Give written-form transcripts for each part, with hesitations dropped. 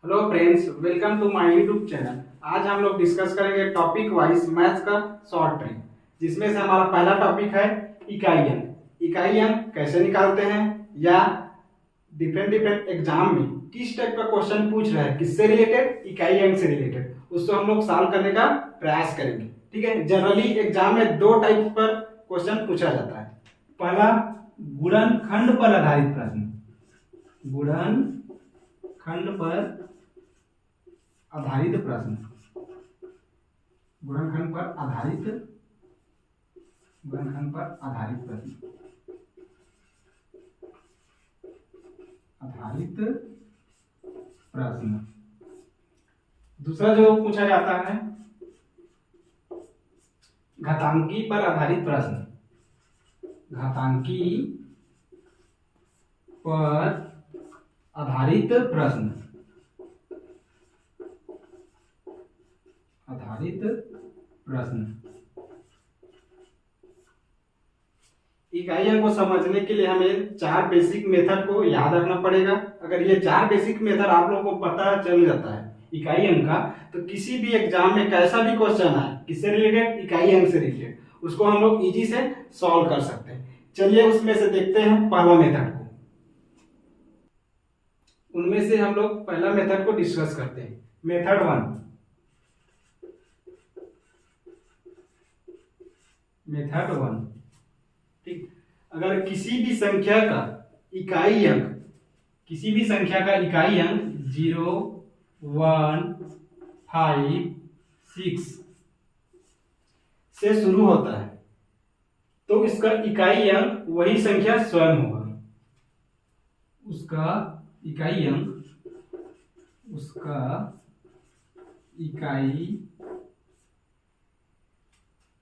Hello friends, welcome to my YouTube channel. आज हम लोग डिस्कस करेंगे टॉपिक वाइज मैथ्स का शॉर्ट ट्रिक, जिसमें से हमारा पहला टॉपिक है इकाई अंक। इकाई अंक कैसे निकालते हैं या डिफरेंट डिफरेंट एग्जाम में किस टाइप का क्वेश्चन पूछ रहा है, किससे रिलेटेड, इकाई अंक से रिलेटेड, उसको हम लोग सॉल्व करने का प्रयास करेंगे। ठीक है, जनरली एग्जाम में दो टाइप पर क्वेश्चन पूछा जाता है। पहला गुणनखंड पर आधारित प्रश्न, गुणनखंड पर आधारित प्रश्न, गुणनखंड पर आधारित प्रश्न, आधारित प्रश्न। दूसरा जो पूछा जाता है घातांकी पर आधारित प्रश्न, घातांकी पर आधारित प्रश्न, आधारित प्रश्न। इकाइयों को समझने के लिए हमें चार बेसिक मेथड को याद रखना पड़ेगा। अगर ये चार बेसिक मेथड आप लोगों को पता चल जाता है इकाई अंक का, तो किसी भी एग्जाम में कैसा भी क्वेश्चन आए किससे रिलेटेड, इकाई अंक से रिलेटेड, उसको हम लोग इजी से सॉल्व कर सकते हैं। चलिए उसमें से देखते हैं पहला मेथड को। उनमें से हम लोग पहला मेथड को डिस्कस करते हैं। Method one, method one. ठीक, अगर किसी भी संख्या का इकाई अंक, किसी भी संख्या का इकाई अंक 0, 1, 5, 6 से शुरू होता है, तो इसका इकाई अंक वही संख्या स्वयं होगा। उसका इकाई अंक, उसका इकाई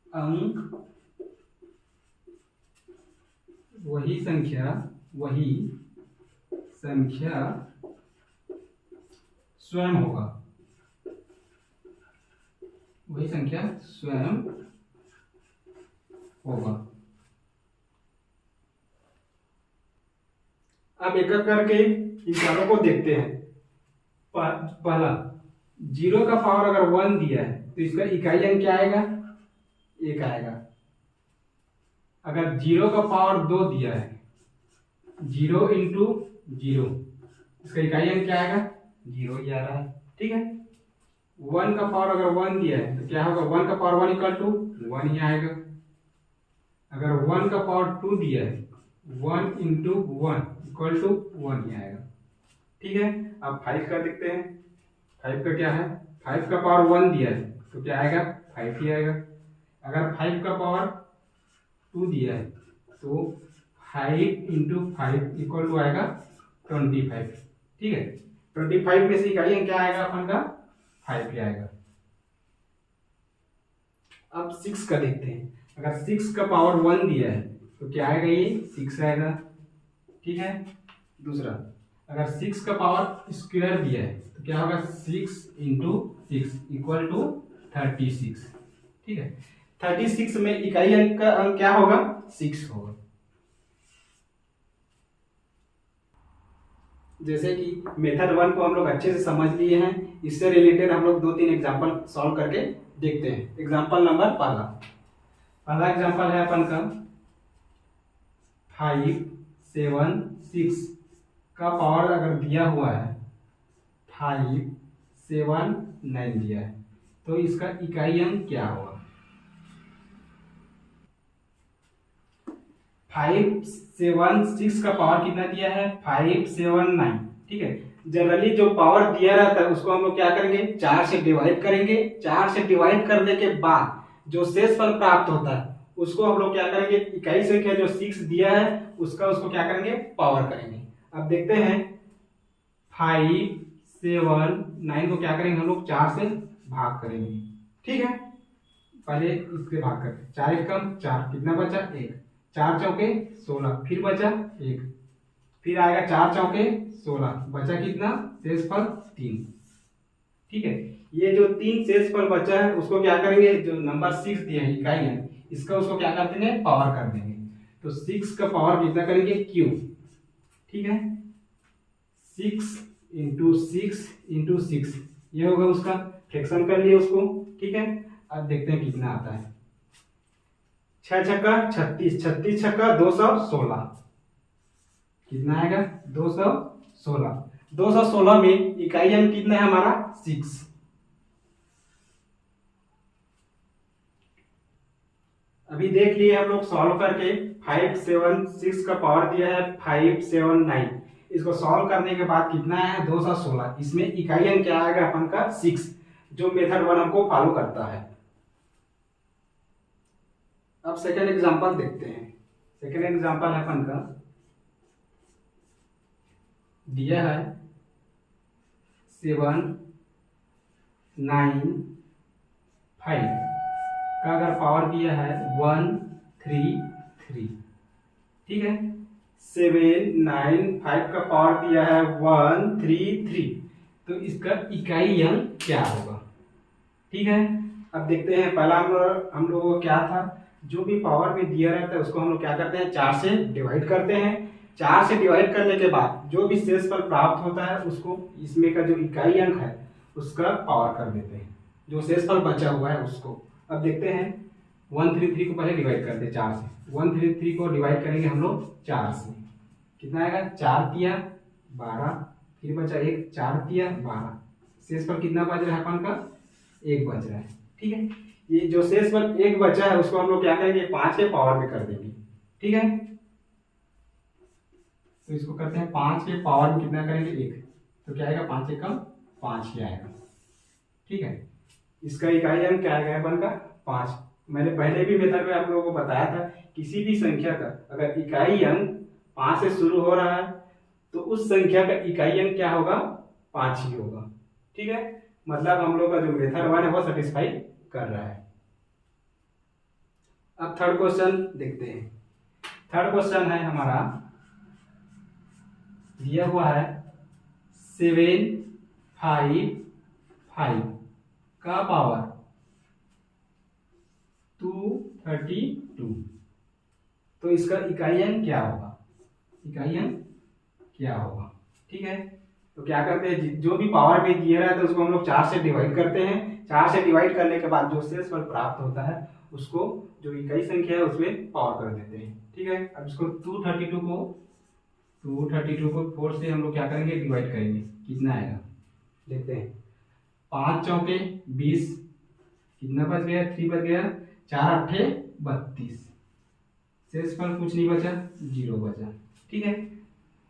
अंक वही संख्या स्वयं होगा, वही संख्या स्वयं होगा। अब एक एक करके इन चारों को देखते हैं। पहला, 0 का पावर अगर 1 दिया है तो इसका इकाई अंक क्या आएगा, 1 आएगा। अगर 0 का पावर 2 दिया है, 0 इंटू 0, इसका इकाई अंक क्या आएगा, 0 ही आ रहा है। ठीक है, 1 का पावर अगर 1 दिया है तो क्या होगा, 1 का पावर 1 इक्वल टू 1 ही आएगा। अगर 1 का पावर 2 दिया है, 1 इंटू 1 इक्वल टू 1 ही आएगा। ठीक है, अब 5 का देखते हैं। 5 का क्या है, 5 का पावर 1 दिया है तो क्या आएगा, 5 ही आएगा। अगर 5 का पावर 2 दिया है तो 5 इंटू 5 इक्वल टू आएगा 25। ठीक है, 25 में से इकाई अंक क्या आएगा अपन का, 5 ही आएगा। अब 6 का देखते हैं। अगर 6 का पावर 1 दिया है तो क्या आएगा, ये 6 आएगा। ठीक है, दूसरा, अगर 6 का पावर स्क्वायर दिया है तो क्या होगा, 6 इंटू 6 इक्वल टू 36। ठीक है, 36 में इकाई अंक का अंक क्या होगा, 6 होगा। जैसे कि मेथड 1 को हम लोग अच्छे से समझ लिए हैं, इससे रिलेटेड हम लोग 2-3 एग्जांपल सॉल्व करके देखते हैं। एग्जांपल नंबर पहला एग्जांपल है अपन का 5, 7, 6 का पावर अगर दिया हुआ है 5, 7, 9 दिया है, तो इसका इकाई अंक क्या होगा। 5, 7, 6 का पावर कितना दिया है, 5, 7, 9। ठीक है, जनरली जो पावर दिया रहता है उसको हम लोग क्या करेंगे, 4 से डिवाइड करेंगे। 4 से डिवाइड करने के बाद जो शेषफल प्राप्त होता है उसको हम लोग क्या करेंगे, इकाई संख्या जो 6 दिया है उसको क्या करेंगे, पावर करेंगे। अब देखते हैं 5, 7, 9 को क्या करेंगे हम लोग, 4 से भाग करेंगे। ठीक है, पहले इससे भाग करते, 4 एकम 4, कितना बचा, 1, 4 चौके 16, फिर बचा 1, फिर आएगा 4 चौके 16, बचा कितना, शेषफल 3। ठीक है, ये जो 3 शेषफल बचा है उसको क्या करेंगे, जो नंबर 6 दिया है इकाई है इसका, उसको क्या कर देंगे, पावर कर देंगे। तो 6 का पावर कितना करेंगे, क्यूब। ठीक है, 6 इंटू 6 ये होगा उसका, फ्रैक्शन कर लिए उसको। ठीक है, अब देखते हैं कितना आता है। 6 छक्का 36, 36 छक्का 216, कितना आएगा 216। 216 में इकाई अंक कितना है हमारा 6। अभी देख लिए हम लोग सॉल्व करके, 576 का पावर दिया है 579। इसको सॉल्व करने के बाद कितना है 216। इसमें इकाई अंक क्या आएगा अपन का 6, जो मेथड 1 हमको फॉलो करता है। अब सेकेंड एग्जांपल देखते हैं। सेकेंड एग्जांपल है अपन का, दिया है 7 9 5 का अगर पावर दिया है 1 3 3। ठीक है, 7 9 5 का पावर दिया है 1 3 3, तो इसका इकाई अंक क्या होगा। ठीक है, अब देखते हैं। पहला हम लोगों को क्या था, जो भी पावर में दिया रहता है उसको हम लोग क्या करते हैं 4 से डिवाइड करते हैं। 4 से डिवाइड करने के बाद जो भी शेषफल प्राप्त होता है उसको इसमें का जो इकाई अंक है उसका पावर कर देते हैं, जो शेषफल बचा हुआ है उसको। अब देखते हैं 133 को पहले डिवाइड करते हैं 4 से। 133 को डिवाइड करेंगे हम लोग 4 से, कितना आएगा 4 तिया 12, फिर बचा 1, 4 तिया 12, शेषफल कितना बच रहा है अपन का 1 बच रहा है। ठीक है, ये जो शेषफल 1 बचा है उसको हम लोग क्या करेंगे 5 के पावर में कर देंगे। ठीक है, तो इसको करते हैं 5 के पावर में कितना करेंगे 1, तो क्या आएगा 5 एकम 5 ही आएगा। ठीक है, इसका इकाई अंक क्या आएगा अपन का 5। मैंने पहले भी मेथड में आप लोगों को बताया था, किसी भी संख्या का अगर इकाई अंक 5 से शुरू हो रहा है तो उस संख्या का इकाई अंक क्या होगा 5 ही होगा। ठीक है, मतलब हम लोग का जो मेथड 1 है वो सेटिस्फाई कर रहा है। अब थर्ड क्वेश्चन देखते हैं। थर्ड क्वेश्चन है हमारा, दिया हुआ है 7 5 5 का पावर 232, तो इसका इकाई अंक क्या होगा, इकाई अंक क्या होगा। ठीक है, तो क्या करते हैं जो भी पावर में दिया रहता है उसको हम लोग 4 से डिवाइड करते हैं। 4 से डिवाइड करने के बाद जो शेषफल प्राप्त होता है उसको जो इकाई संख्या है उसमें पावर कर देते हैं। ठीक है, अब इसको 232 को 4 से हम लोग क्या करेंगे डिवाइड करेंगे, कितना आएगा देखते हैं। 5 चौके 20, कितना बच गया 3 बच गया, 4 अट्ठे 32, शेषफल कुछ नहीं बचा 0 बचा। ठीक है,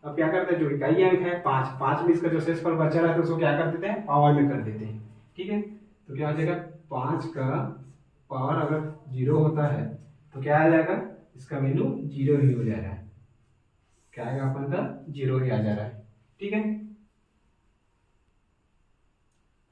अब क्या करते हैं जो इकाई अंक है 5 में इसका जो शेषफल बचा रहा है तो उसको क्या कर देते हैं पावर में कर देते हैं। ठीक है, तो क्या हो जाएगा 5 का पावर अगर 0 होता है तो क्या आ जाएगा, इसका वैल्यू 0 ही हो जा रहा है, क्या आएगा अपन का 0 ही आ जा रहा है। ठीक है,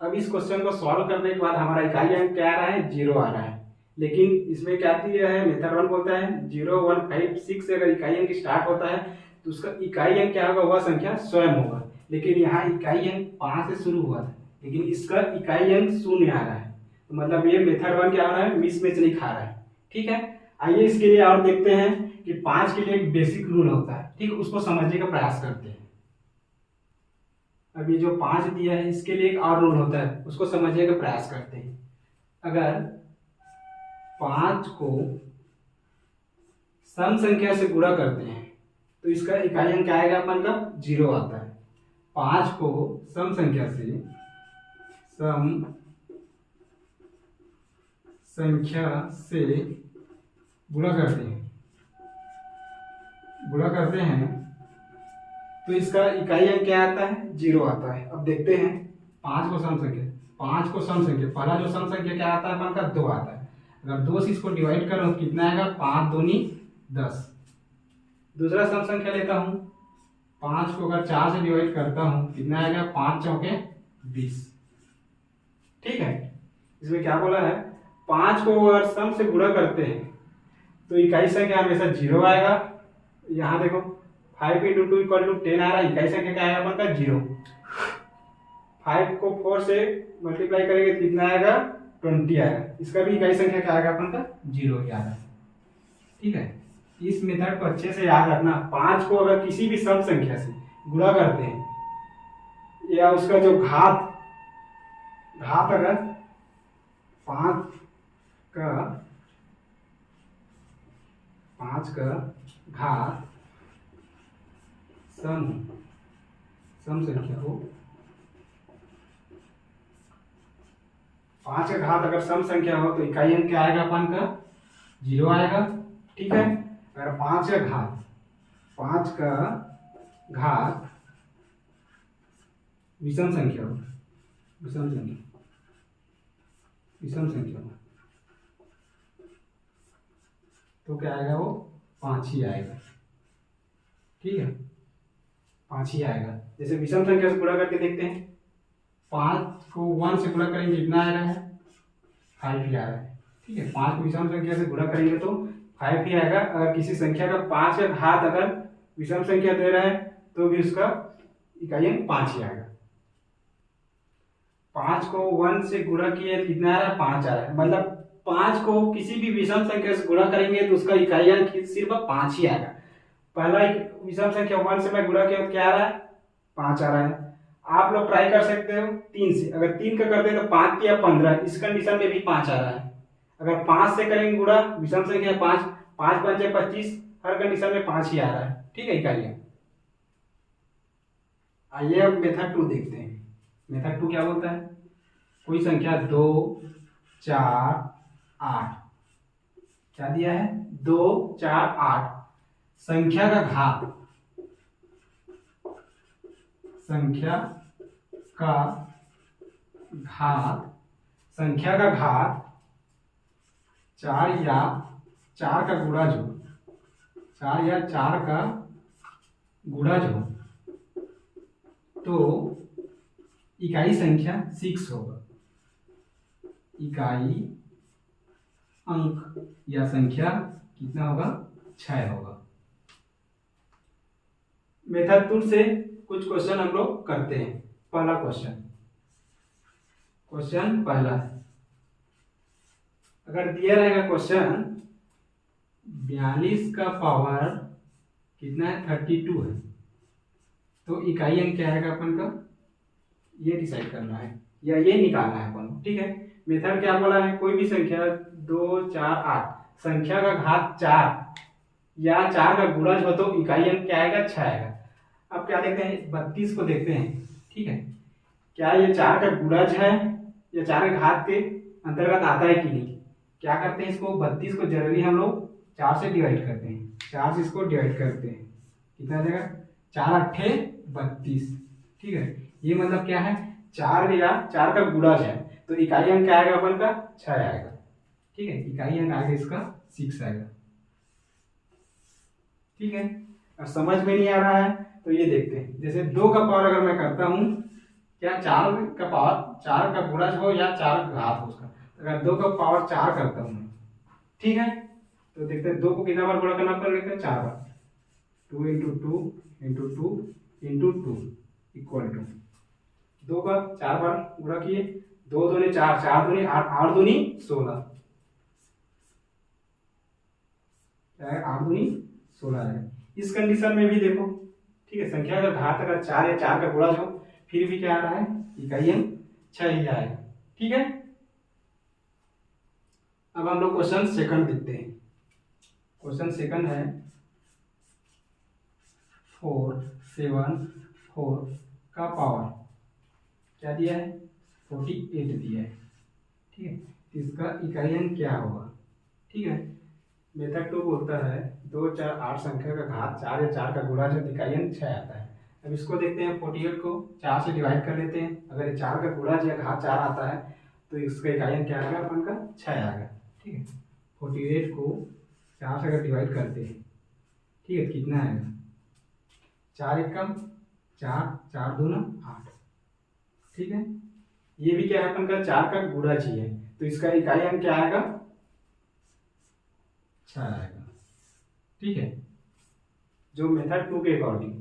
अब इस क्वेश्चन को सॉल्व करने के बाद हमारा इकाई अंक क्या आ रहा है 0 आ रहा है, लेकिन इसमें क्या दिया है मेथड 1 बोलता है 0 1 5 6 से अगर इकाई अंक स्टार्ट होता है तो उसका इकाई अंक क्या होगा, वह संख्या स्वयं होगा। लेकिन यहाँ इकाई अंक 5 से शुरू हुआ था लेकिन इसका इकाई अंक 0 आ रहा है, तो मतलब ये मेथड 1 क्या हो रहा है मिसमैच नहीं खा रहा है। ठीक है, आइए इसके लिए और देखते हैं कि 5 के लिए एक बेसिक रूल होता है। ठीक है, उसको समझने का प्रयास करते हैं। अब ये जो 5 दिया है इसके लिए एक और रूल होता है, उसको समझने का प्रयास करते हैं। अगर 5 को सम संख्या से गुणा करते हैं तो इसका इकाई अंक क्या आएगा अपन का 0 आता है। 5 को सम संख्या से गुणा करते हैं तो इसका इकाई अंक क्या आता है 0 आता है। अब देखते हैं 5 को सम संख्या पहला जो सम संख्या क्या आता है अपन का 2 आता है। अगर 2 से इसको डिवाइड करो तो कितना आएगा 5 दूनी 10। दूसरा सम संख्या लेता हूं, 5 को अगर 4 से डिवाइड करता हूं कितना आएगा 5 चौके 20। ठीक है, इसमें क्या बोला है 5 को अगर सम से गुणा करते हैं तो इकाई संख्या हमेशा 0 आएगा। यहाँ देखो 5 × 2 = 10 आ रहा है, इकाई संख्या क्या आएगा अपन का 0। 5 को 4 से मल्टीप्लाई करेंगे तो कितना आएगा 20 आएगा, इसका भी इकाई संख्या क्या आएगा अपन का 0 ही आ रहा है। ठीक है, इस मेथड को अच्छे से याद रखना। 5 को अगर किसी भी सम संख्या से गुणा करते हैं या उसका जो घात घात अगर 5 का 5 का घात सम संख्या हो, 5 का घात अगर सम संख्या हो तो इकाई अंक क्या आएगा अपन का 0 आएगा। ठीक है, अगर 5 का घात विषम संख्या हो, विषम संख्या हो तो क्या आएगा, वो 5 ही आएगा। ठीक है, 5 ही आएगा। जैसे विषम संख्या से गुणा करके देखते हैं, 5 को 1 से गुणा करेंगे कितना आ रहा है, 5 ही आ रहा है। ठीक है, 5 को विषम संख्या से गुणा करेंगे तो 5 ही आएगा। अगर किसी संख्या का 5 का घात अगर विषम संख्या दे रहा है तो भी उसका इकाई अंक 5 ही आएगा। 5 को 1 से गुणा किए कितना आ रहा है, 5 आ रहा है। मतलब 5 को किसी भी विषम संख्या से गुणा करेंगे तो उसका इकाई अंक सिर्फ 5 ही आएगा। पहला विषम संख्या 1 से मैं गुणा किया तो क्या आ रहा है, 5 आ रहा है। आप लोग ट्राई कर सकते हो 3 से, अगर 3 का करते हैं तो 5 किया 15, इस कंडीशन में भी 5 आ रहा है। अगर 5 से करेंगे गुणा, विषम संख्या 5, 5 5 25, हर कंडीशन में 5 ही आ रहा है। ठीक है, इकाई अंक। आइए अब मेथड 2 देखते हैं। मेथड 2 क्या बोलता है, कोई संख्या 2 4 8, क्या दिया है 2 4 8, संख्या का घात 4 या 4 का गुणज हो, 4 या 4 का गुणज हो तो इकाई संख्या 6 होगा। इकाई अंक या संख्या कितना होगा, 6 होगा। मेथड 2 से कुछ क्वेश्चन हम लोग करते हैं। पहला क्वेश्चन पहला है, अगर दिया रहेगा क्वेश्चन 42 का पावर कितना है, 32 है, तो इकाई अंक क्या आएगा अपन का, ये डिसाइड करना है या ये निकालना है अपन को। ठीक है, मेथड क्या बोला है, कोई भी संख्या 2 4 8, संख्या का घात 4 या 4 का गुणज हो तो इकाई अंक क्या आएगा, 6 आएगा। अब क्या देखते हैं, 32 को देखते हैं। ठीक है, क्या ये 4 का गुणज है या 4 के घात के अंतर्गत आता है कि नहीं। क्या करते हैं, इसको 32 को जनरली हम लोग 4 से डिवाइड करते हैं, 4 से इसको डिवाइड करते हैं, कितना आ जाएगा, 4 8 32। ठीक है, ये मतलब क्या है, 4 या 4 का गुणज है तो इकाई अंक क्या आएगा अपन का, 6 आएगा। ठीक है, इकाई अंक आएगा इसका 6 आएगा। ठीक है, और समझ में नहीं आ रहा है तो ये देखते हैं, जैसे 2 का पावर अगर मैं करता हूं, क्या 4 का पावर 4 का गुणज हो या 4 का घात हो उसका, अगर 2 का पावर 4 करता हूं, ठीक है, तो देखते हैं 2 को कितना बार गुणा करना पड़ेगा, 4 बार। 2 × 2 × 2 × 2 इक्वल टू 2 का 4 बार गुणा किए, 2 दूनी 4, 4 दूनी 8, 8 दूनी 16, 8 दूनी 16 है। इस कंडीशन में भी देखो, ठीक है, संख्या का घात अगर 4 या 4 का गुणज हो फिर भी क्या आ रहा है, इकाई अंक 6 ही आएगा। ठीक है, अब हम लोग क्वेश्चन सेकंड देखते हैं। क्वेश्चन सेकंड है 4 7 4 का पावर क्या दिया है, 48 दिया है। ठीक है, इसका इकाई अंक क्या होगा। ठीक है, मेथड 2 बोलता है 2 4 8 संख्या का घात 4 या 4 का गुणज है, इकाई अंक 6 आता है। अब इसको देखते हैं, 48 को 4 से डिवाइड कर लेते हैं, अगर ये 4 का गुणज या घात 4 आता है तो इसका इकाई अंक क्या आएगा अपन का, 6 आएगा। ठीक है, 48 को 4 से अगर डिवाइड करते हैं, ठीक है, कितना आएगा, 4 एकम 4, 4 दूना 8। ठीक है, ये भी क्या है अपन का 4 का गुणज ही है तो इसका इकाई अंक क्या आएगा, 6 आएगा। ठीक है, जो मेथड 2 के अकॉर्डिंग।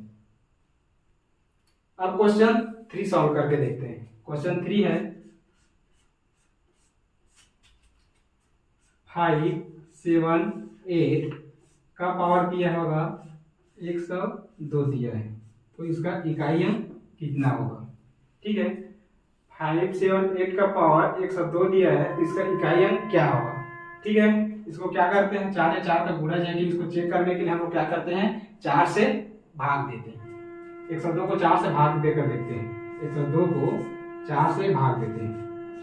अब क्वेश्चन 3 सॉल्व करके देखते हैं। क्वेश्चन 3 है 5 7 8 का पावर दिया होगा 102 दिया है तो इसका इकाई अंक कितना होगा। ठीक है। 578 का पावर 102 दिया है तो इसका इकाई अंक क्या होगा। ठीक है, इसको क्या करते हैं, 4 या 4 का गुणज है कि इसको चेक करने के लिए हम लोग क्या करते हैं, 4 से भाग देते हैं। 102 को 4 से भाग देकर देखते हैं। 102 को 4 से भाग देते हैं,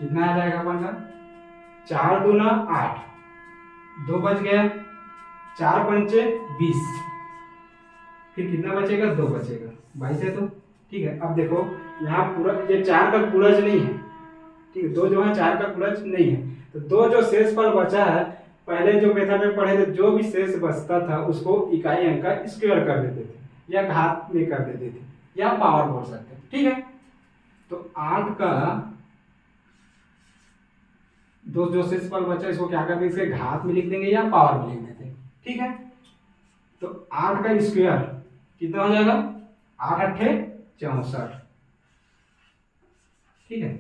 कितना आ जाएगा अपन का, 4 दूना 8, 2 बच गया, 4 पंचे 20, फिर कितना बचेगा, 2 बचेगा, 22 है तो ठीक है। अब देखो यहाँ पूरा ये 4 का गुणज नहीं है, ठीक है, 2 जो है 4 का गुणज नहीं है, तो 2 जो शेषफल बचा है, पहले जो मेथड में पढ़े थे, जो भी शेष बचता था उसको इकाई अंक का स्क्वायर कर देते थे या घात में कर देते थे या पावर बोल सकते हैं। ठीक है, तो 8 का 2 जो शेषफल बचा इसको क्या करते हैं, इसके घात में लिख देंगे या पावर में लिख देते हैं। ठीक है, तो 8 का स्क्वायर कितना हो जाएगा, 8 अट्ठे 64, ठीक है,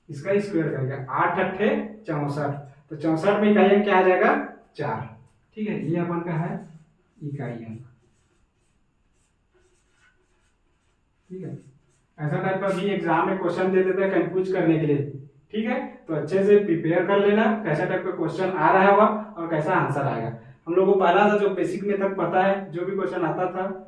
इसका स्क्वायर करेंगे 8 अट्ठे 64, तो 64 में इकाई अंक क्या आ जाएगा, 4। ठीक है, ये अपन का है इकाई अंक। ठीक है, ऐसा टाइप का भी एग्जाम में क्वेश्चन दे देता है कंफ्यूज करने के लिए। ठीक है, तो अच्छे से प्रिपेयर कर लेना, कैसा टाइप का क्वेश्चन आ रहा होगा और कैसा आंसर आएगा। हम लोगों को पहला था जो बेसिक मेथड पता है, जो भी क्वेश्चन आता था,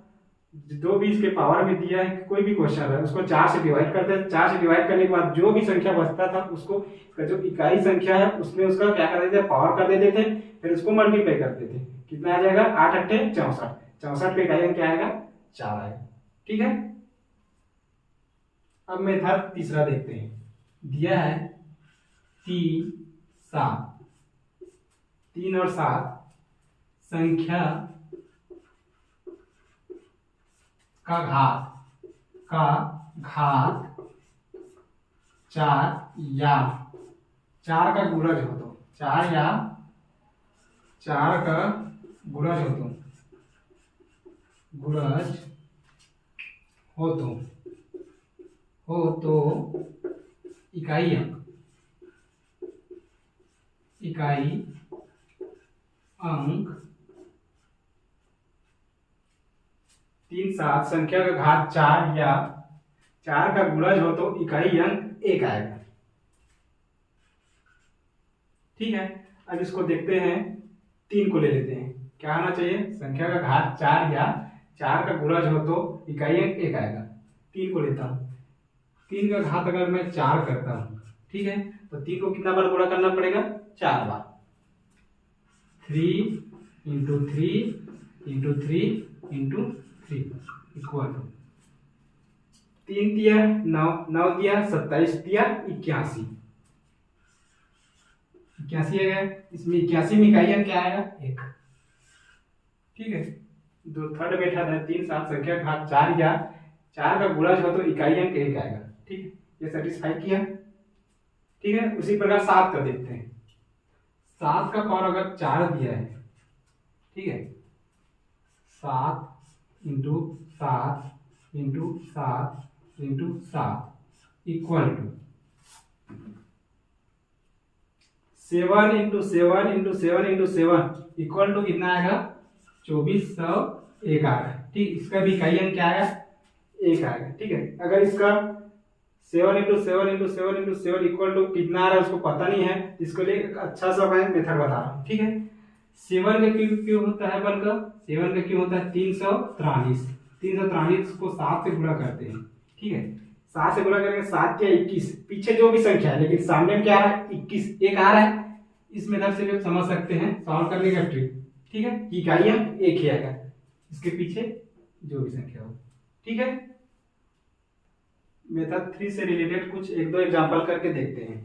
जो भी इसके पावर में दिया है, कोई भी क्वेश्चन है उसको 4 से डिवाइड करते हैं। 4 से डिवाइड करने के बाद जो भी संख्या बचता था उसको जो इकाई संख्या है उसमें उसका क्या कर देते थे, पावर कर देते थे, फिर उसको मल्टीप्लाई करते थे। कितना आ जाएगा, 8 अट्ठे 64, 64 पे इकाई अंक क्या आएगा, 4 आएगा। ठीक है, अब मेथड तीसरा देखते हैं। दिया है 3 7, 3 और 7 संख्या का घात 4 या 4 का गुणज हो तो 4 या 4 का गुणज हो तो इकाई अंक 3 7 संख्या का घात 4 या 4 का गुणज हो तो इकाई अंक 1 आएगा। ठीक है, अब इसको देखते हैं, 3 को ले लेते हैं, क्या आना चाहिए, संख्या का घात 4 या 4 का गुणज हो तो इकाई अंक 1 आएगा। 3 को लेता हूं, 3 का घात अगर मैं 4 करता हूं, ठीक है, तो 3 को कितना बार गुणा करना पड़ेगा, 4 बार। 3 into 3 into 3 into 3 equal to 3 दिया 9, 9 दिया 27 दिया 81, 81 आ गया। इसमें 81 में इकाई अंक क्या आएगा, 1। ठीक है, जो थर्ड मेथड है 3 7 संख्या का घात 4 या 4 का गुणज हो तो इकाई अंक 1 आएगा। ठीक है, ये सेटिस्फाई किया। ठीक है, उसी प्रकार 7 का देखते हैं। 7 का पावर अगर 4 दिया है, ठीक है, 7 into 7 into 7 into 7 equal to 7 into 7 into 7 into 7 equal to कितना आएगा, 2401 आएगा। ठीक, इसका भी इकाई अंक क्या आएगा, 1 आएगा। ठीक है, अगर इसका 7 into 7 into 7 into 7 equal to कितना आ रहा है उसको पता नहीं है, इसके लिए एक अच्छा सा मैं मेथड बता रहा हूँ। ठीक है, 7 का क्यूब होता है बनकर, 7 का क्यूब होता है 343, 343 को 7 से गुणा करते हैं। ठीक है, 7 से गुणा करेंगे, 7 या 21, पीछे जो भी संख्या है लेकिन सामने में क्या आ रहा है, 21 1 आ रहा है। इस मेथड से भी आप समझ सकते हैं सॉल्व करने का ट्रिक। ठीक है, इकाई अंक 1 ही आएगा, इसके पीछे जो भी संख्या हो। ठीक है, मेथड 3 से रिलेटेड कुछ 1-2 एग्जांपल करके देखते हैं।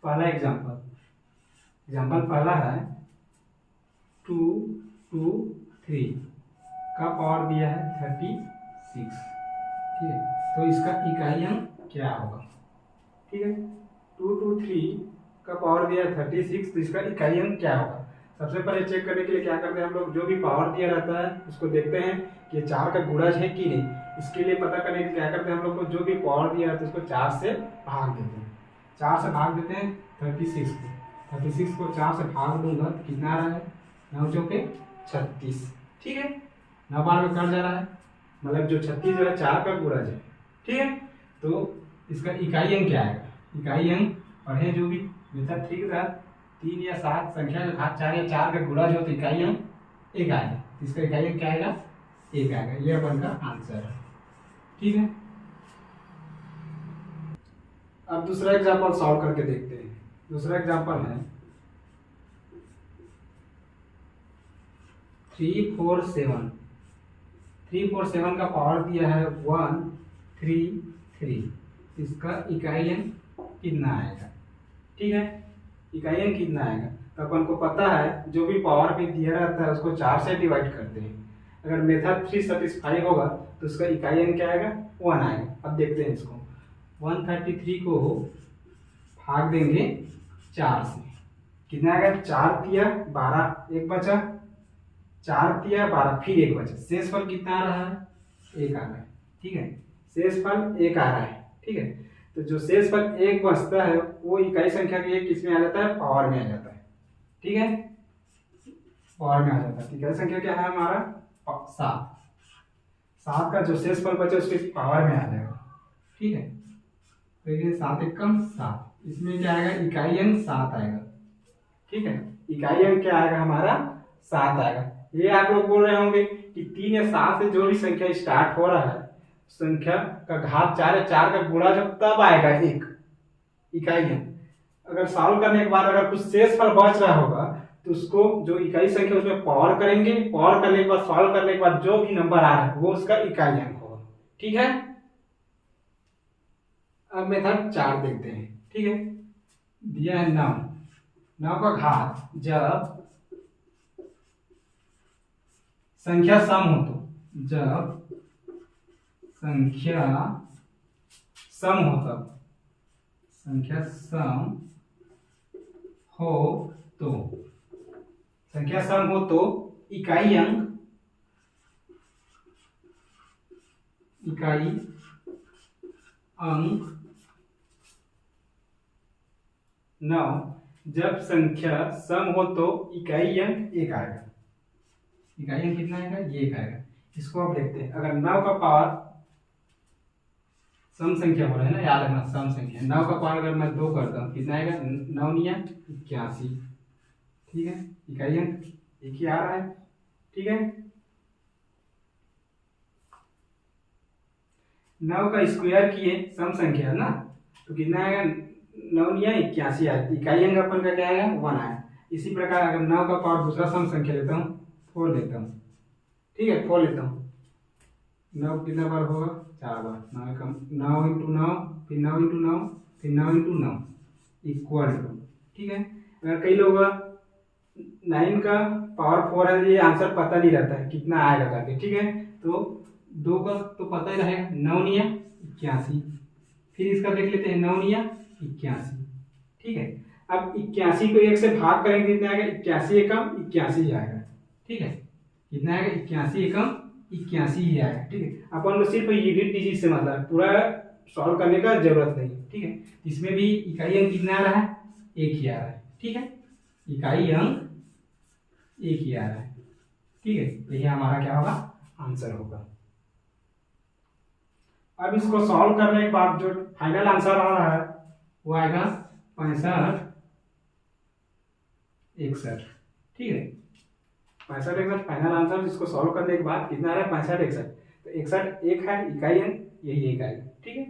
पहला एग्जांपल पहला है 2 2 3 का पावर दिया है 36। ठीक है, तो इसका इकाई अंक क्या होगा। ठीक है, 2 2 3 का पावर दिया है 36, तो इसका इकाई अंक क्या होगा। सबसे पहले चेक करने के लिए क्या करते हैं हम लोग, जो भी पावर दिया रहता है उसको देखते हैं कि 4 का गुणज है कि नहीं। इसके लिए पता करने के लिए क्या करते हैं हम लोग को, जो भी पावर दिया रहता है उसको 4 से भाग देते हैं। 4 से भाग देते हैं 36 को, 36 को 4 से भाग दूंगा तो कितना आ रहा है, 9 चौके 36। ठीक है, 9 बार में कट जा रहा है, मतलब जो 36 जो है 4 का गुणज है। ठीक है, तो इसका इकाई अंक क्या आएगा? इकाई अंक पढ़े जो भी मेथड 3 का 3 या 7 संख्या का घात 4 या 4 का गुणा जो तो इकाई अंक 1 आएगा। इसका इकाई अंक क्या आएगा? 1 आएगा। ये अपन का आंसर है। ठीक है, अब दूसरा एग्जांपल सॉल्व करके देखते हैं। दूसरा एग्जांपल है 347। 347 का पावर दिया है 133। इसका इकाई अंक कितना आएगा? ठीक है, इकाई अंक कितना आएगा? तो अपन को पता है जो भी पावर पे दिया रहता है उसको 4 से डिवाइड करते हैं। अगर मेथड 3 सेटिस्फाई होगा तो उसका इकाई अंक क्या आएगा? 1 आएगा। अब देखते हैं इसको, 133 को भाग देंगे 4 से, कितना आएगा? 4 तिया 12, 1 बचा, 4 तिया 12, फिर 1 बचा। शेषफल कितना आ रहा है? 1 आ रहा है। ठीक है, शेषफल 1 आ रहा है। ठीक है, तो जो शेषफल 1 बचता है वो इकाई संख्या के 1 किस में आ जाता है? पावर में आ जाता है। ठीक है, पावर में आ जाता है। इकाई संख्या क्या है हमारा? 7। 7 का जो शेषफल बचा उसके पावर में आ जाएगा। ठीक है, देखिए 7 एकम 7, इसमें क्या आएगा? इकाई अंक 7 आएगा। ठीक है, इकाई अंक क्या आएगा हमारा? 7 आएगा। ये आप लोग बोल रहे होंगे कि 3 या 7 से जो भी संख्या स्टार्ट हो रहा है, संख्या का घात 4 या 4 का गुणा जब तब आएगा 1 इकाई अंक। अगर सॉल्व करने के बाद अगर कुछ शेषफल बच रहा होगा तो उसको जो इकाई संख्या उसमें पावर करेंगे, पावर करने के बाद सॉल्व करने के बाद जो भी नंबर आ रहा है वो उसका इकाई अंक होगा। ठीक है, अब मेथड 4 देखते हैं। ठीक है, दिया है 9। 9 का घात जब संख्या सम हो तो, जब संख्या सम हो तब, संख्या सम हो तो, संख्या सम हो तो इकाई अंक 9। जब संख्या सम हो तो इकाई अंक 1 आएगा। इकाई अंक कितना आएगा? ये 1 आएगा। इसको आप देखते हैं, अगर 9 का पावर सम संख्या हो रहा है ना, याद रखना सम संख्या। 9 का पावर अगर मैं 2 करता हूँ कितना आएगा? 9 निया 81। ठीक है, इकाई अंक 1 ही आ रहा है। ठीक है, 9 का स्क्वायर किए सम संख्या है ना, तो कितना आएगा? 9 निया 81 आएगा। इकाई अंक अपन का क्या आएगा? 1 आएगा। इसी प्रकार अगर 9 का पावर दूसरा सम संख्या लेता हूँ, 4 लेता हूँ। ठीक है, 4 लेता हूँ, 9 कितना बार होगा? 4 बार। 9 इंटू 9, फिर 9 इंटू 9, फिर 9 इंटू 9 इक्वल टू। ठीक है, अगर कई लोग 9 का पावर 4 है, ये आंसर पता नहीं रहता है कितना आएगा करके। ठीक है, तो 2 का तो पता ही रहेगा, 9 निया 81। फिर इसका देख लेते हैं, 9 निया 81। ठीक है, अब 81 को 1 से भाग करेंगे कितना आएगा? 81 एकम 81 आएगा। ठीक है, कितना आएगा? 81 एकम 81 ही आएगा। ठीक है, अपन को सिर्फ यूनिट डिजिट से मतलब पूरा सॉल्व करने का जरूरत नहीं। ठीक है, इसमें भी इकाई अंक कितना आ रहा है? 1 ही आ रहा है। ठीक है, इकाई अंक 1 ही आ रहा है। ठीक है, तो ये हमारा क्या होगा? आंसर होगा। अब इसको सॉल्व करने के बाद जो फाइनल आंसर आ रहा है वो आएगा 65 61। ठीक है, 65 61 फाइनल आंसर। इसको सॉल्व करने के बाद कितना आ रहा है? 65 61। तो 61 1 है, इकाई अंक यही 1 आएगा। ठीक है,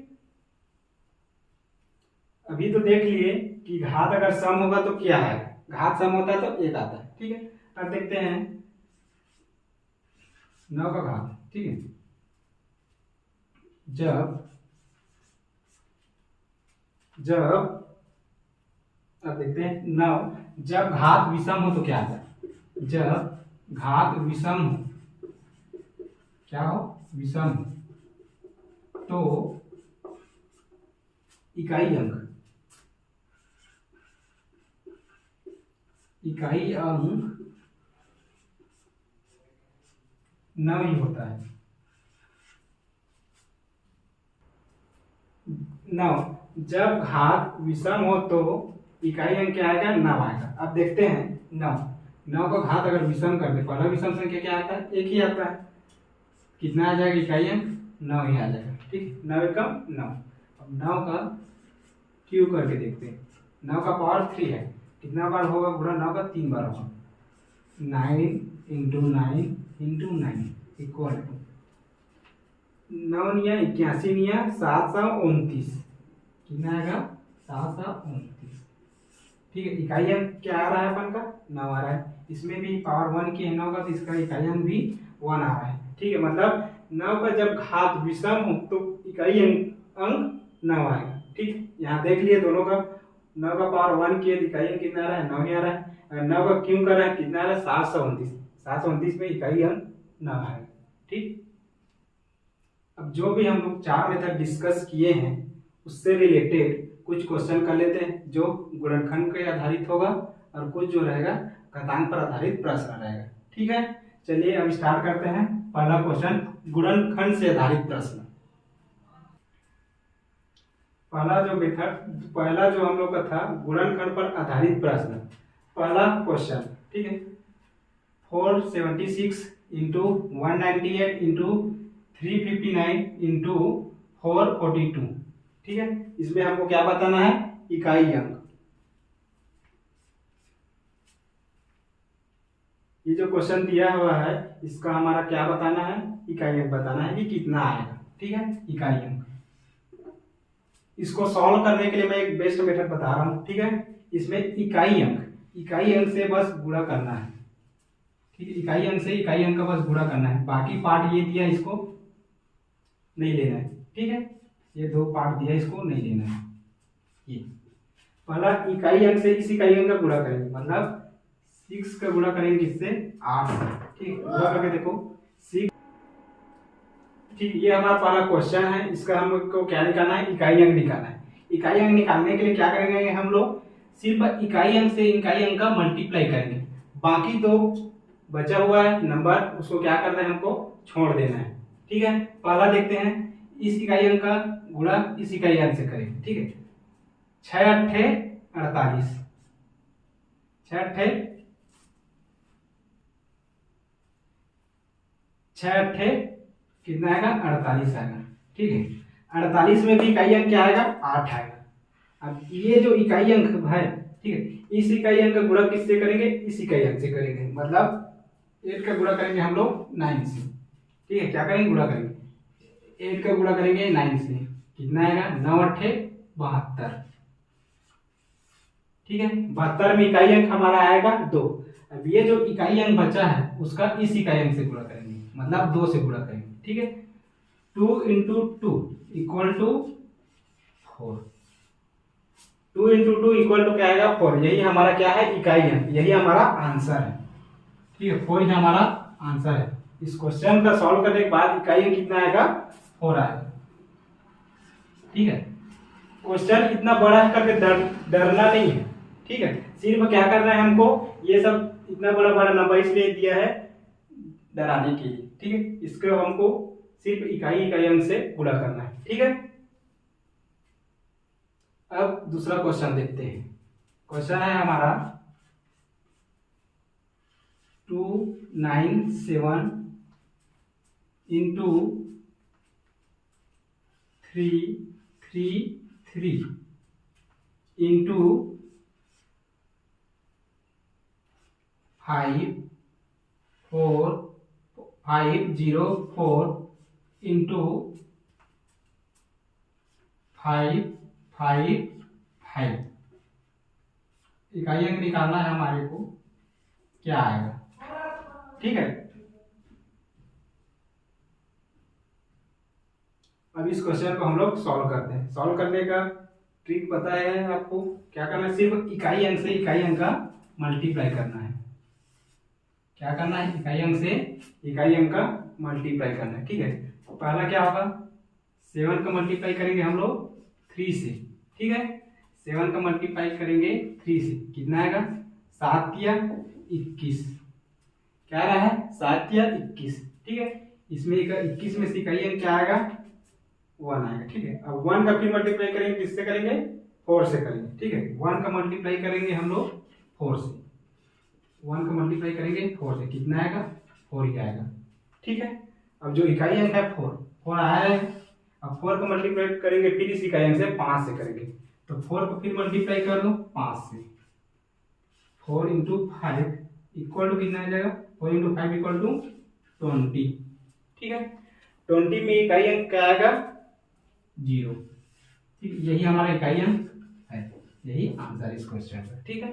अभी तो देख लिए कि घात अगर सम होगा तो क्या आएगा? घात सम होता है तो 1 आता है। ठीक है, अब देखते हैं 9 का घात। ठीक है, अब देखते हैं 9, जब घात विषम हो तो क्या आता है? जब घात विषम हो, क्या हो? विषम हो तो इकाई अंक 9 ही होता है। 9, जब घात विषम हो तो इकाई अंक क्या आएगा? 9 आएगा। अब देखते हैं 9 का घात अगर विषम कर दे, पहला विषम संख्या क्या आता है? 1 ही आता है। कितना आ जाएगा? इकाई अंक 9 ही आ जाएगा। ठीक, 9 एकम 9। अब 9 का क्यू करके देखते हैं। 9 का पावर 3 है, कितना बार होगा गुणा? 9 का 3 बार होगा। 9 इंटू 9 इक्वल टू 9 निया 81 निया 729, कितना आएगा? 729। ठीक है, इकाई अंक क्या आ रहा है अपन का? 9 आ रहा है। इसमें भी पावर 1 की है 9 का, तो इसका इकाई अंक भी 1 आ रहा है। ठीक है, मतलब 9 का जब घात विषम हो तो इकाई अंक 9 आएगा। ठीक, यहाँ देख लिए दोनों का। 9 का पावर 1 की इकाई अंक कितना आ रहा है? 9 ही आ रहा है। 9 का क्यों कर रहा है? कितना आ रहा है? 729 में इकाई अंक 9 आएगा। ठीक, अब जो भी हम लोग 4 मेथड डिस्कस किए हैं उससे रिलेटेड कुछ क्वेश्चन कर लेते हैं, जो गुणनखंड पे आधारित होगा और कुछ जो रहेगा घातांक पर आधारित प्रश्न रहेगा। ठीक है, चलिए अब स्टार्ट करते हैं। पहला क्वेश्चन, गुणनखंड से आधारित प्रश्न। पहला जो हम लोग का था गुणनखंड पर आधारित प्रश्न। पहला क्वेश्चन, ठीक है, 476 इंटू 198 इंटू 359 इंटू 442। ठीक है, इसमें हमको क्या बताना है? इकाई अंक। ये जो क्वेश्चन दिया हुआ है इसका हमारा क्या बताना है? इकाई अंक बताना है कि कितना आएगा। ठीक है, इकाई अंक। इसको सॉल्व करने के लिए मैं एक बेस्ट मेथड बता रहा हूं। ठीक है, इसमें इकाई अंक से बस गुणा करना है। ठीक है, इकाई अंक से इकाई अंक का बस गुणा करना है। बाकी पार्ट ये दिया इसको नहीं लेना है। ठीक है, ये 2 पार्ट दिया इसको नहीं लेना है। ये पहला इकाई अंक से इस इकाई अंक का गुणा करेंगे, मतलब 6 का गुणा करेंगे किससे? 8 से। ठीक, गुणा करके देखो 6। ठीक, ये हमारा पहला क्वेश्चन है। इसका हमको क्या निकालना है? इकाई अंक निकालना है। इकाई अंक निकालने के लिए क्या करेंगे हम लोग? सिर्फ इकाई अंक से इकाई अंक का मल्टीप्लाई करेंगे। बाकी 2 बचा हुआ है नंबर, उसको क्या करना है? हमको छोड़ देना है। ठीक है, पहला देखते हैं, इस इकाई अंक का गुणा इस इकाई अंक से करेंगे। ठीक है, 6 अट्ठे 48, 6 अट्ठे 6 कितना आएगा? 48 आएगा। ठीक है, 48 में भी इकाई अंक क्या आएगा? 8 आएगा। अब ये जो इकाई अंक है, ठीक है, इस इकाई अंक का गुणा किससे करेंगे? इस इकाई अंक से करेंगे, मतलब 8 का गुणा करेंगे हम लोग 9 से। ठीक है, क्या करेंगे? गुणा करेंगे। 8 का गुणा करेंगे 9 से, कितना आएगा? 9 अट्ठे 72। ठीक है, 72 में इकाई अंक हमारा आएगा 2। अब ये जो इकाई अंक बचा है उसका इस इकाई अंक से गुणा करेंगे, मतलब 2 से गुणा करेंगे। ठीक है, 2 into 2 equal to 4। 2 into 2 equal to क्या आएगा? 4। यही हमारा क्या है? इकाई अंक। यही हमारा आंसर है। ठीक है, 4 ही हमारा आंसर है। इस क्वेश्चन का सॉल्व करने के बाद इकाई अंक कितना आएगा? 4 आएगा। ठीक है, क्वेश्चन इतना बड़ा है करके डरना नहीं है। ठीक है, सिर्फ क्या करना है हमको? ये सब इतना बड़ा बड़ा नंबर इसलिए दिया है डराने के लिए। ठीक है, इसको हमको सिर्फ इकाई अंक से गुणा करना है। ठीक है, अब दूसरा क्वेश्चन देखते हैं। क्वेश्चन है हमारा 297 इंटू 333 इंटू 504 इंटू 555। इकाई अंक निकालना है हमारे को, क्या आएगा? ठीक है, अब इस क्वेश्चन को हम लोग सॉल्व करते हैं। सॉल्व करने का ट्रिक पता है आपको? क्या करना है? सिर्फ इकाई अंक से इकाई अंक का मल्टीप्लाई करना है। क्या करना है? इकाई अंक से इकाई अंक का मल्टीप्लाई करना है। ठीक है, तो पहला क्या होगा? 7 का मल्टीप्लाई करेंगे हम लोग 3 से। ठीक है, 7 का मल्टीप्लाई करेंगे 3 से, कितना आएगा? 7 या 21। क्या रहा है? 7 या 21। ठीक है, इसमें 21 में से इकाई अंक क्या आएगा? 1 आएगा। ठीक है, अब 1 का फिर मल्टीप्लाई करेंगे, किससे करेंगे? 4 से करेंगे। ठीक है, 1 का मल्टीप्लाई करेंगे हम लोग 4 से। 1 का मल्टीप्लाई करेंगे 4 से, कितना आएगा? 4 ही आएगा। ठीक है, अब जो इकाई अंक है 4 आया है। अब 4 को मल्टीप्लाई करेंगे फिर इस इकाई अंक से 5 से करेंगे, तो 4 को फिर मल्टीप्लाई कर दो 5 से, 4 इंटू 5 इक्वल टू कितना आ जाएगा, 4 इंटू 5 इक्वल टू 20। ठीक है, 20 में इकाई अंक क्या आएगा, 0। ठीक, यही हमारा इकाई अंक है, यही आंसर इस क्वेश्चन का। ठीक है,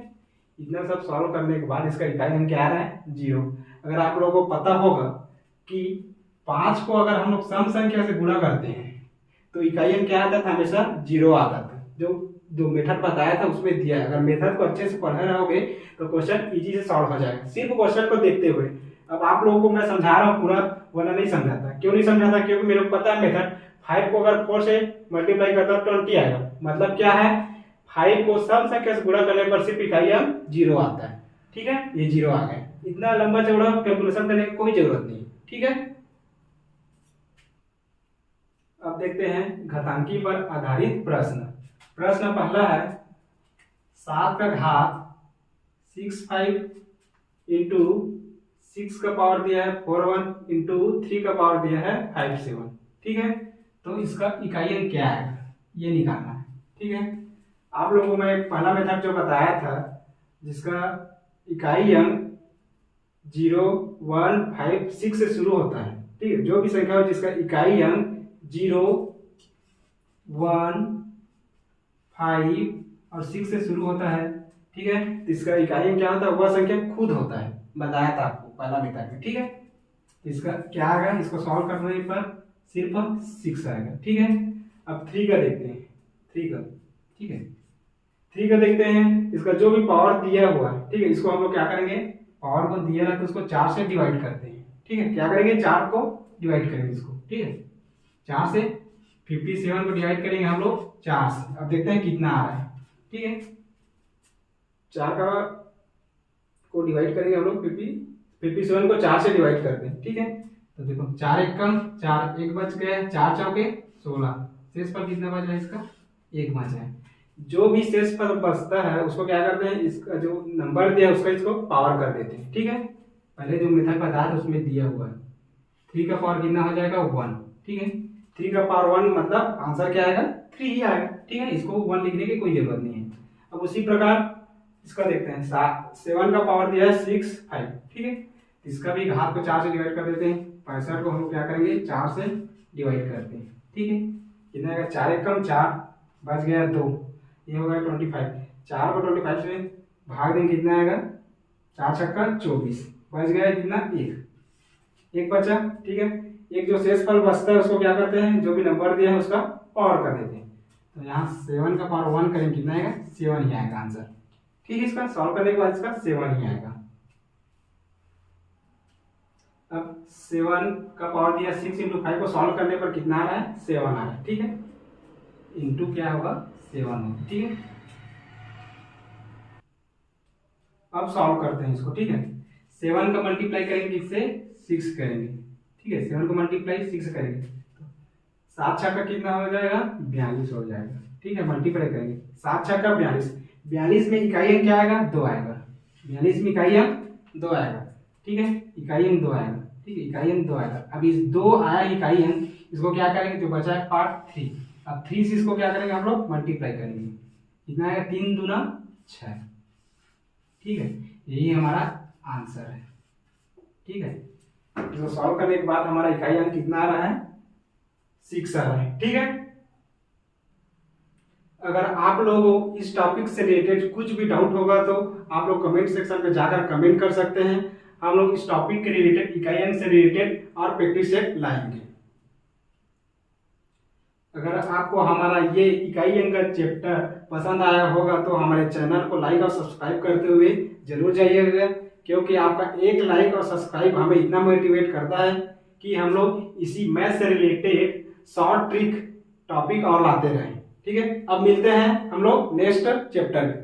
इतना सब सॉल्व करने के बाद इसका इकाई अंक क्या आ रहा है, 0। अगर आप लोगों को पता होगा कि 5 को अगर हम लोग सम संख्या से गुणा करते हैं तो इकाई अंक क्या आता था, हमेशा 0 आता था। जो मेथड बताया था उसमें दिया है, अगर मेथड को अच्छे से पढ़े रहोगे तो क्वेश्चन इजी से सॉल्व हो जाएगा, सिर्फ क्वेश्चन को देखते हुए। अब आप लोगों को मैं समझा रहा हूँ पूरा, वरना नहीं समझाता। क्यों नहीं समझाता, क्योंकि मेरे को पता है मेथड। 5 को अगर 4 से मल्टीप्लाई करता है 20 आएगा, मतलब क्या है, 5 को सम संख्या से गुणा करने पर सिर्फ इकाई अंक 0 आता है। ठीक है, ये 0 आ गया। इतना लंबा चौड़ा कैलकुलेशन करने की कोई जरूरत नहीं। ठीक है, अब देखते हैं घातांकी पर आधारित प्रश्न। प्रश्न पहला है 7 का घात 65 इंटू 6 का पावर दिया है 41 इंटू 3 का पावर दिया है 57। ठीक है, तो इसका इकाई अंक क्या है ये निकालना है। ठीक है, आप लोगों को मैं पहला मेथड जो बताया था जिसका इकाई अंक 0, 1, 5, 6 से शुरू होता है। ठीक है, जो भी संख्या हो जिसका इकाई अंक 0, 1, 5 और 6 से शुरू होता है। ठीक है, तो इसका इकाई अंक क्या होता है, वह संख्या खुद होता है, बताया था आपको पहला मेथड में। ठीक है, तो इसका क्या आएगा, इसको सॉल्व करने पर सिर्फ 6 आएगा। ठीक है, अब 3 का देखते हैं, 3 का। ठीक है, 3 का देखते हैं, इसका जो भी पावर दिया हुआ है, ठीक है, इसको हम लोग क्या करेंगे, पावर को दिया है तो उसको 4 से डिवाइड करते हैं। ठीक है, क्या करेंगे, 4 को डिवाइड करेंगे इसको। ठीक है, 4 से 57 को डिवाइड करेंगे हम लोग 4 से। अब देखते हैं कितना आ रहा है। ठीक है, 4 का को डिवाइड करेंगे हम लोग 57 को 4 से डिवाइड करते हैं। ठीक है, तो देखो 4 एक कम 4 एक बच गया, 4 चौके 16, शेष पर कितना बचा है, इसका 1 बचा है। जो भी शेष पर बचता है उसको क्या करते हैं, इसका जो नंबर दिया है उसका इसको पावर कर देते हैं। ठीक है, पहले जो मेथड बताया था उसमें दिया हुआ है। 3 का पावर कितना हो जाएगा, 1। ठीक है, 3 का पावर 1 मतलब आंसर क्या आएगा, 3 ही आएगा। ठीक है, इसको 1 लिखने की कोई जरूरत नहीं है। अब उसी प्रकार इसका देखते हैं, 7 का पावर दिया है 6, 5। ठीक है, इसका भी घात को 4 से डिवाइड कर देते हैं। 65 को हम लोग क्या करेंगे, 4 से डिवाइड करते हैं। ठीक है, कितना आएगा, 4 एक कम 4 बच गया 2, ये हो गया 25। 4 को 25 से भाग देंगे, कितना आएगा, 4 छक्का 24, बच गया कितना, 1 बचा। ठीक है, एक जो शेष फल बचता है उसको क्या करते हैं, जो भी नंबर दिया है उसका पावर कर देते हैं। तो यहाँ 7 का पावर 1 करेंगे, कितना आएगा, 7 ही आएगा आंसर। ठीक है, इसका सॉल्व करने के बाद इसका 7 ही आएगा। अब 7 का पावर दिया 6 इंटू 5 को सॉल्व करने पर कितना आ रहा है, 7 आ रहा है। ठीक है, इंटू क्या होगा, 7 होगा। ठीक है, अब सॉल्व करते हैं इसको। ठीक है, 7 का मल्टीप्लाई करेंगे किससे, 6 करेंगे। ठीक है, 7 को मल्टीप्लाई 6 करेंगे तो 7 छक्का कितना हो जाएगा, 42 हो जाएगा। ठीक है, मल्टीप्लाई करेंगे 7 छक्का 42, 42 में इकाई अंक क्या आएगा, 2 आएगा। 42 में इकाई अंक 2 आएगा। ठीक है, इकाई अंक 2 आएगा। ठीक है, इकाई अंक 2 आएगा। अब इस 2 आया इकाई अंक, इसको क्या करेंगे, जो बचा है पार्ट 3। अब 3 से इसको क्या करेंगे हम लोग, मल्टीप्लाई करेंगे, कितना आएगा, 3 दूना 6। ठीक है, यही हमारा आंसर है। ठीक है, इसको सॉल्व करने के बाद हमारा इकाई अंक कितना आ रहा है, 6 आ रहा है। ठीक है, अगर आप लोगों को इस टॉपिक से रिलेटेड कुछ भी डाउट होगा तो आप लोग कमेंट सेक्शन में जाकर कमेंट कर सकते हैं। हम लोग इस टॉपिक के रिलेटेड, इकाई अंक से रिलेटेड और प्रैक्टिस सेट लाएंगे। अगर आपको हमारा ये इकाई अंक का चैप्टर पसंद आया होगा तो हमारे चैनल को लाइक और सब्सक्राइब करते हुए जरूर जाइएगा, क्योंकि आपका एक लाइक और सब्सक्राइब हमें इतना मोटिवेट करता है कि हम लोग इसी मैथ से रिलेटेड शॉर्ट ट्रिक टॉपिक और लाते रहें। ठीक है, अब मिलते हैं हम लोग नेक्स्ट चैप्टर में।